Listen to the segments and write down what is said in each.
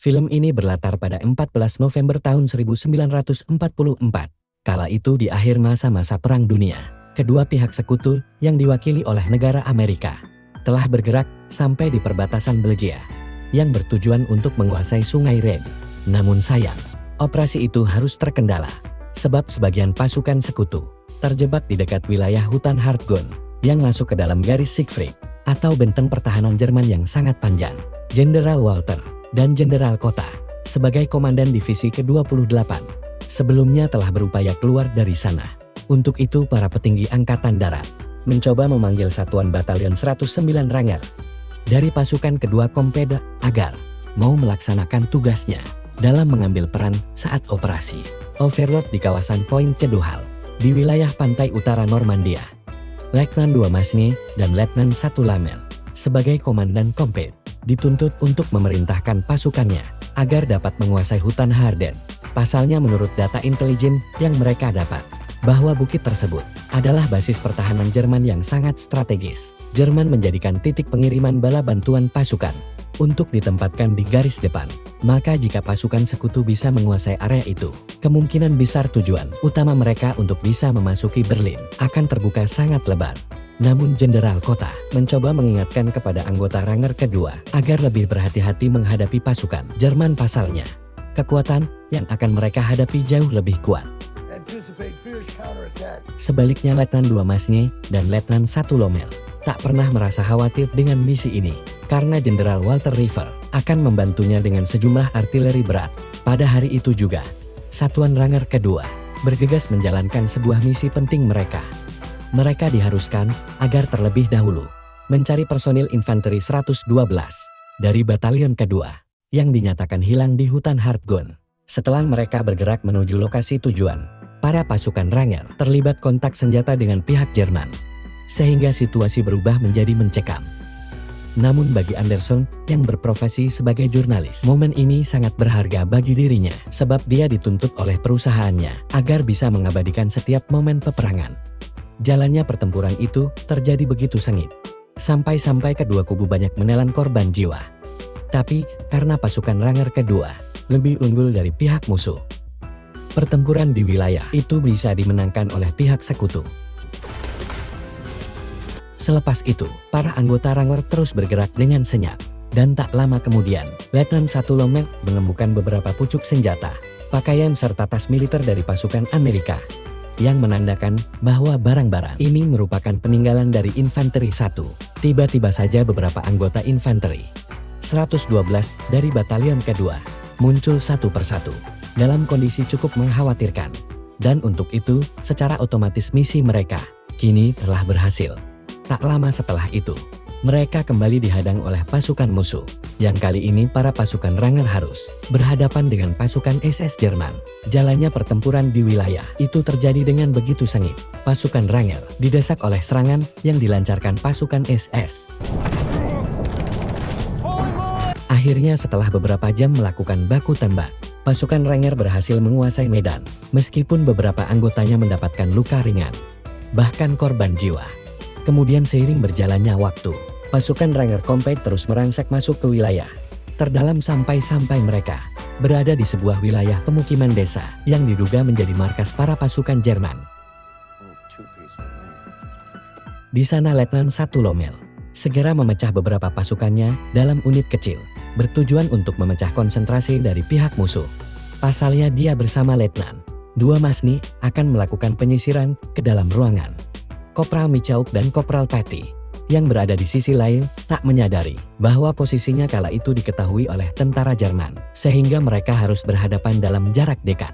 Film ini berlatar pada 14 November tahun 1944. Kala itu di akhir masa-masa Perang Dunia, kedua pihak sekutu yang diwakili oleh negara Amerika telah bergerak sampai di perbatasan Belgia yang bertujuan untuk menguasai Sungai Ren. Namun sayang, operasi itu harus terkendala sebab sebagian pasukan sekutu terjebak di dekat wilayah hutan Hartgun yang masuk ke dalam garis Siegfried atau benteng pertahanan Jerman yang sangat panjang. Jenderal Walter dan Jenderal Kota sebagai komandan divisi ke-28 sebelumnya telah berupaya keluar dari sana. Untuk itu para petinggi angkatan darat mencoba memanggil satuan batalion 109 Ranger dari pasukan kedua Kompeda agar mau melaksanakan tugasnya dalam mengambil peran saat operasi Overlord di kawasan Point Ceduhal di wilayah pantai utara Normandia. Letnan 2 Masne dan Letnan 1 Lamel sebagai komandan Komped dituntut untuk memerintahkan pasukannya agar dapat menguasai hutan Harden. Pasalnya menurut data intelijen yang mereka dapat, bahwa bukit tersebut adalah basis pertahanan Jerman yang sangat strategis. Jerman menjadikan titik pengiriman bala bantuan pasukan untuk ditempatkan di garis depan. Maka jika pasukan sekutu bisa menguasai area itu, kemungkinan besar tujuan utama mereka untuk bisa memasuki Berlin akan terbuka sangat lebar. Namun Jenderal Kota mencoba mengingatkan kepada anggota Ranger kedua agar lebih berhati-hati menghadapi pasukan Jerman. Pasalnya, kekuatan yang akan mereka hadapi jauh lebih kuat. Sebaliknya Letnan 2 Masne dan Letnan 1 Lommel tak pernah merasa khawatir dengan misi ini karena Jenderal Walter River akan membantunya dengan sejumlah artileri berat. Pada hari itu juga, Satuan Ranger kedua bergegas menjalankan sebuah misi penting mereka. Mereka diharuskan agar terlebih dahulu mencari personil infanteri 112 dari batalion kedua yang dinyatakan hilang di hutan Hartgun. Setelah mereka bergerak menuju lokasi tujuan, para pasukan Ranger terlibat kontak senjata dengan pihak Jerman, sehingga situasi berubah menjadi mencekam. Namun bagi Anderson yang berprofesi sebagai jurnalis, momen ini sangat berharga bagi dirinya sebab dia dituntut oleh perusahaannya agar bisa mengabadikan setiap momen peperangan. Jalannya pertempuran itu terjadi begitu sengit, sampai-sampai kedua kubu banyak menelan korban jiwa. Tapi karena pasukan Ranger kedua lebih unggul dari pihak musuh, pertempuran di wilayah itu bisa dimenangkan oleh pihak sekutu. Selepas itu, para anggota Ranger terus bergerak dengan senyap. Dan tak lama kemudian, Letnan 1 Lommel menemukan beberapa pucuk senjata, pakaian serta tas militer dari pasukan Amerika, yang menandakan bahwa barang-barang ini merupakan peninggalan dari infanteri 1. Tiba-tiba saja beberapa anggota infanteri 112 dari batalion kedua muncul satu persatu dalam kondisi cukup mengkhawatirkan. Dan untuk itu, secara otomatis misi mereka kini telah berhasil. Tak lama setelah itu, mereka kembali dihadang oleh pasukan musuh. Yang kali ini para pasukan Ranger harus berhadapan dengan pasukan SS Jerman. Jalannya pertempuran di wilayah itu terjadi dengan begitu sengit. Pasukan Ranger didesak oleh serangan yang dilancarkan pasukan SS. Akhirnya setelah beberapa jam melakukan baku tembak, pasukan Ranger berhasil menguasai medan, meskipun beberapa anggotanya mendapatkan luka ringan, bahkan korban jiwa. Kemudian seiring berjalannya waktu, pasukan Ranger Komped terus merangsek masuk ke wilayah terdalam sampai mereka berada di sebuah wilayah pemukiman desa yang diduga menjadi markas para pasukan Jerman. Di sana Letnan 1 Lommel segera memecah beberapa pasukannya dalam unit kecil, bertujuan untuk memecah konsentrasi dari pihak musuh. Pasalnya dia bersama Letnan 2 Masne akan melakukan penyisiran ke dalam ruangan. Kopral Michauk dan Kopral Patty yang berada di sisi lain tak menyadari bahwa posisinya kala itu diketahui oleh tentara Jerman, sehingga mereka harus berhadapan dalam jarak dekat.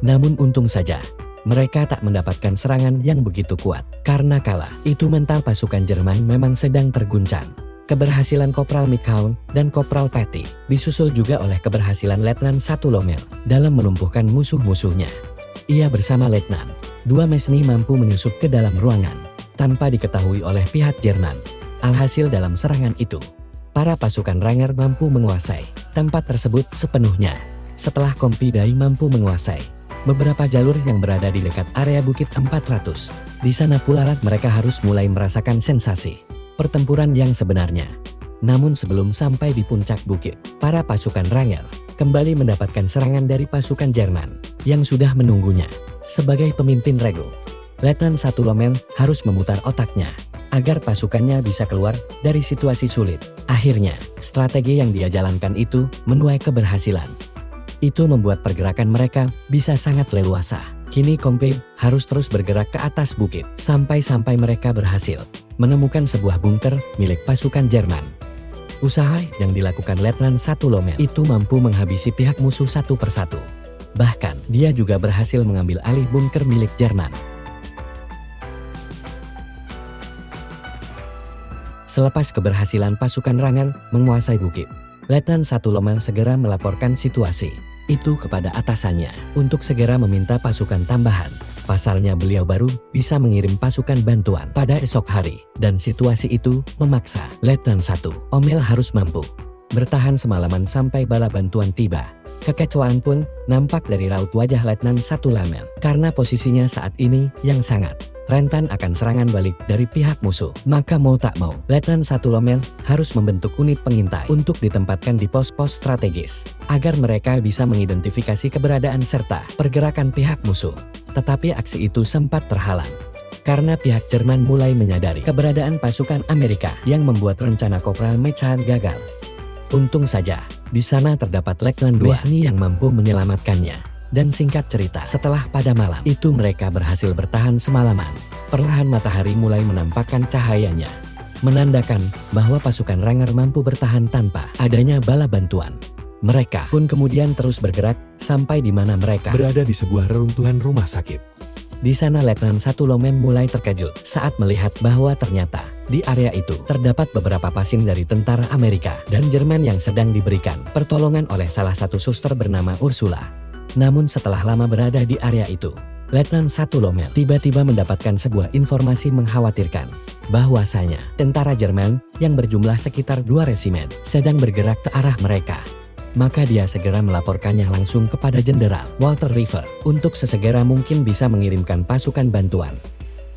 Namun untung saja, mereka tak mendapatkan serangan yang begitu kuat, karena kala itu mental pasukan Jerman memang sedang terguncang. Keberhasilan Kopral Michauk dan Kopral Patty disusul juga oleh keberhasilan Letnan 1 Lommel dalam melumpuhkan musuh-musuhnya. Ia bersama Letnan 2 Masne mampu menyusup ke dalam ruangan tanpa diketahui oleh pihak Jerman. Alhasil dalam serangan itu, para pasukan Ranger mampu menguasai tempat tersebut sepenuhnya. Setelah Kompidai mampu menguasai beberapa jalur yang berada di dekat area Bukit 400, di sana pula mereka harus mulai merasakan sensasi pertempuran yang sebenarnya. Namun sebelum sampai di puncak bukit, para pasukan Ranger kembali mendapatkan serangan dari pasukan Jerman yang sudah menunggunya. Sebagai pemimpin regu, Letnan 1 Lommel harus memutar otaknya agar pasukannya bisa keluar dari situasi sulit. Akhirnya, strategi yang dia jalankan itu menuai keberhasilan. Itu membuat pergerakan mereka bisa sangat leluasa. Kini Kompe harus terus bergerak ke atas bukit sampai mereka berhasil menemukan sebuah bunker milik pasukan Jerman. Usaha yang dilakukan Letnan 1 Lommel itu mampu menghabisi pihak musuh satu persatu. Bahkan, dia juga berhasil mengambil alih bunker milik Jerman. Selepas keberhasilan pasukan Ranger menguasai bukit, Letnan 1 Lommel segera melaporkan situasi itu kepada atasannya untuk segera meminta pasukan tambahan. Pasalnya beliau baru bisa mengirim pasukan bantuan pada esok hari, dan situasi itu memaksa Letnan 1 Lommel harus mampu bertahan semalaman sampai bala bantuan tiba. Kekecewaan pun nampak dari raut wajah Letnan 1 Lommel karena posisinya saat ini yang sangat rentan akan serangan balik dari pihak musuh. Maka mau tak mau, Letnan 1 Lommel harus membentuk unit pengintai untuk ditempatkan di pos-pos strategis agar mereka bisa mengidentifikasi keberadaan serta pergerakan pihak musuh. Tetapi aksi itu sempat terhalang karena pihak Jerman mulai menyadari keberadaan pasukan Amerika yang membuat rencana Kopral Mechahan gagal. Untung saja, di sana terdapat Letnan Wesny yang mampu menyelamatkannya. Dan singkat cerita, setelah pada malam itu mereka berhasil bertahan semalaman. Perlahan matahari mulai menampakkan cahayanya, menandakan bahwa pasukan Ranger mampu bertahan tanpa adanya bala bantuan. Mereka pun kemudian terus bergerak sampai di mana mereka berada di sebuah reruntuhan rumah sakit. Di sana Letnan 1 Lommel mulai terkejut saat melihat bahwa ternyata di area itu terdapat beberapa pasien dari tentara Amerika dan Jerman yang sedang diberikan pertolongan oleh salah satu suster bernama Ursula. Namun setelah lama berada di area itu, Letnan 1 Lommel tiba-tiba mendapatkan sebuah informasi mengkhawatirkan bahwasanya tentara Jerman yang berjumlah sekitar 2 resimen sedang bergerak ke arah mereka. Maka dia segera melaporkannya langsung kepada Jenderal Walter River untuk sesegera mungkin bisa mengirimkan pasukan bantuan.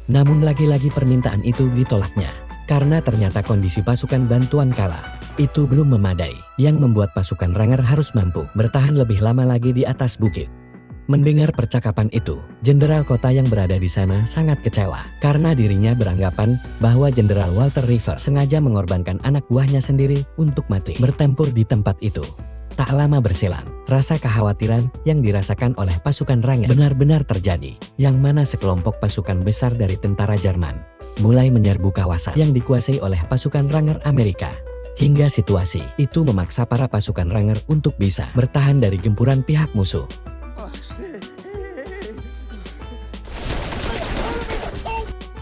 Namun lagi-lagi permintaan itu ditolaknya, karena ternyata kondisi pasukan bantuan kala itu belum memadai, yang membuat pasukan Ranger harus mampu bertahan lebih lama lagi di atas bukit. Mendengar percakapan itu, jenderal kota yang berada di sana sangat kecewa, karena dirinya beranggapan bahwa Jenderal Walter River sengaja mengorbankan anak buahnya sendiri untuk mati bertempur di tempat itu. Tak lama berselang, rasa kekhawatiran yang dirasakan oleh pasukan Ranger benar-benar terjadi, yang mana sekelompok pasukan besar dari tentara Jerman mulai menyerbu kawasan yang dikuasai oleh pasukan Ranger Amerika. Hingga situasi itu memaksa para pasukan Ranger untuk bisa bertahan dari gempuran pihak musuh.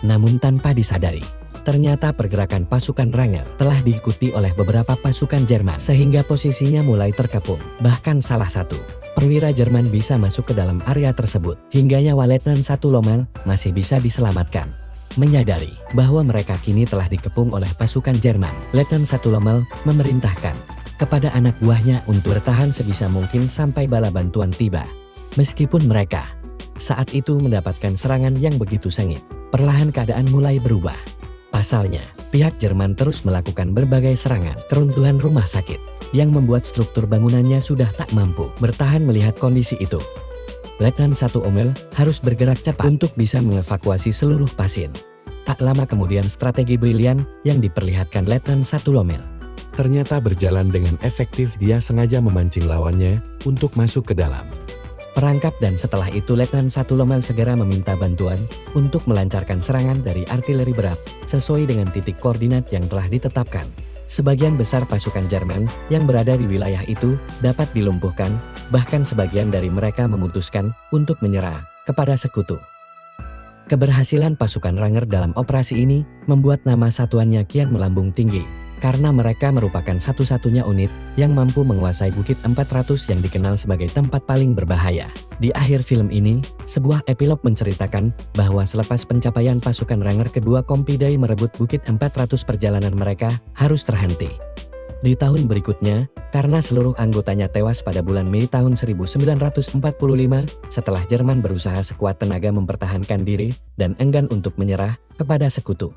Namun tanpa disadari, ternyata pergerakan pasukan Ranger telah diikuti oleh beberapa pasukan Jerman sehingga posisinya mulai terkepung. Bahkan salah satu perwira Jerman bisa masuk ke dalam area tersebut hingga nyawa Letnan 1 Lommel masih bisa diselamatkan. Menyadari bahwa mereka kini telah dikepung oleh pasukan Jerman, Letnan 1 Lommel memerintahkan kepada anak buahnya untuk bertahan sebisa mungkin sampai bala bantuan tiba. Meskipun mereka saat itu mendapatkan serangan yang begitu sengit, perlahan keadaan mulai berubah. Pasalnya, pihak Jerman terus melakukan berbagai serangan keruntuhan rumah sakit yang membuat struktur bangunannya sudah tak mampu bertahan melihat kondisi itu. Letnan 1 Lommel harus bergerak cepat untuk bisa mengevakuasi seluruh pasien. Tak lama kemudian strategi brilian yang diperlihatkan Letnan 1 Lommel Ternyata berjalan dengan efektif. Dia sengaja memancing lawannya untuk masuk ke dalam perangkap, dan setelah itu Letnan 1 Lommel segera meminta bantuan untuk melancarkan serangan dari artileri berat sesuai dengan titik koordinat yang telah ditetapkan. Sebagian besar pasukan Jerman yang berada di wilayah itu dapat dilumpuhkan, bahkan sebagian dari mereka memutuskan untuk menyerah kepada sekutu. Keberhasilan pasukan Ranger dalam operasi ini membuat nama satuannya kian melambung tinggi, karena mereka merupakan satu-satunya unit yang mampu menguasai Bukit 400 yang dikenal sebagai tempat paling berbahaya. Di akhir film ini, sebuah epilog menceritakan bahwa selepas pencapaian pasukan Ranger kedua Kompidai merebut Bukit 400, perjalanan mereka harus terhenti. Di tahun berikutnya, karena seluruh anggotanya tewas pada bulan Mei tahun 1945, setelah Jerman berusaha sekuat tenaga mempertahankan diri dan enggan untuk menyerah kepada sekutu.